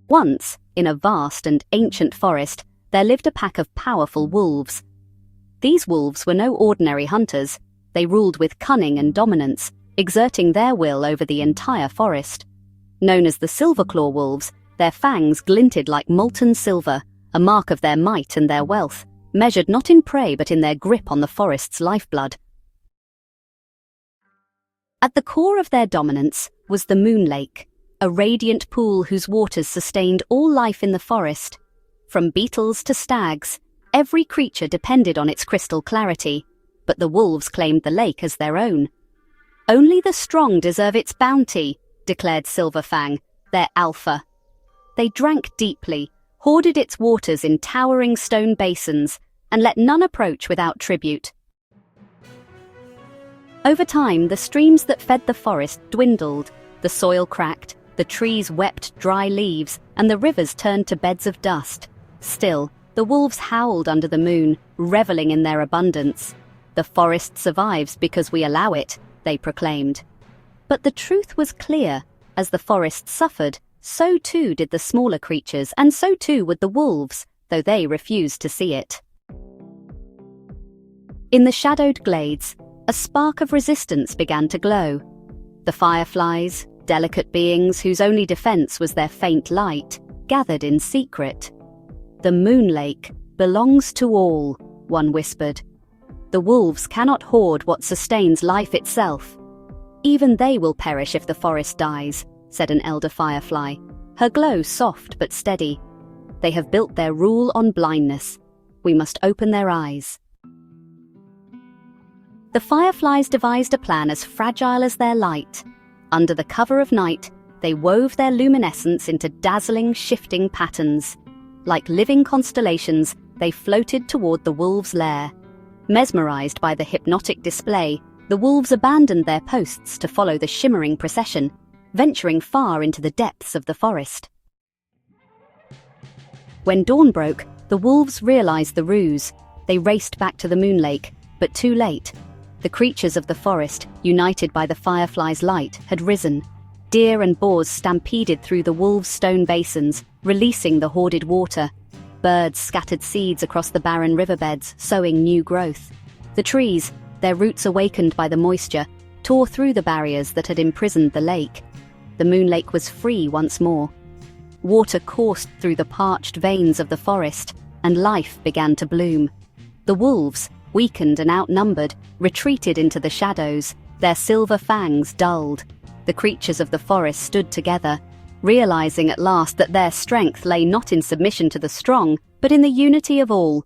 Once, in a vast and ancient forest, there lived a pack of powerful wolves. These wolves were no ordinary hunters. They ruled with cunning and dominance, exerting their will over the entire forest. Known as the Silverclaw Wolves, their fangs glinted like molten silver, a mark of their might and their wealth, measured not in prey but in their grip on the forest's lifeblood. At the core of their dominance was the Moonlake, a radiant pool whose waters sustained all life in the forest. From beetles to stags, every creature depended on its crystal clarity, but the wolves claimed the lake as their own. "Only the strong deserve its bounty," declared Silverfang, their alpha. They drank deeply, hoarded its waters in towering stone basins, and let none approach without tribute. Over time, the streams that fed the forest dwindled, the soil cracked, the trees wept dry leaves, and the rivers turned to beds of dust. Still, the wolves howled under the moon, reveling in their abundance. "The forest survives because we allow it," they proclaimed. But the truth was clear. As the forest suffered, so too did the smaller creatures, and so too would the wolves, though they refused to see it. In the shadowed glades, a spark of resistance began to glow. The fireflies, delicate beings whose only defense was their faint light, gathered in secret. "The Moonlake belongs to all," one whispered. "The wolves cannot hoard what sustains life itself." "Even they will perish if the forest dies," said an elder firefly, her glow soft but steady. "They have built their rule on blindness. We must open their eyes." The fireflies devised a plan as fragile as their light. Under the cover of night, they wove their luminescence into dazzling, shifting patterns. Like living constellations, they floated toward the wolves' lair. Mesmerized by the hypnotic display, the wolves abandoned their posts to follow the shimmering procession, venturing far into the depths of the forest. When dawn broke, the wolves realized the ruse. They raced back to the Moonlake, but too late. The creatures of the forest, united by the firefly's light, had risen. Deer and boars stampeded through the wolves' stone basins, releasing the hoarded water. Birds scattered seeds across the barren riverbeds, sowing new growth. The trees, their roots awakened by the moisture, tore through the barriers that had imprisoned the lake. The Moonlake was free once more. Water coursed through the parched veins of the forest, and life began to bloom. The wolves, weakened and outnumbered, retreated into the shadows, their silver fangs dulled. The creatures of the forest stood together, realizing at last that their strength lay not in submission to the strong, but in the unity of all.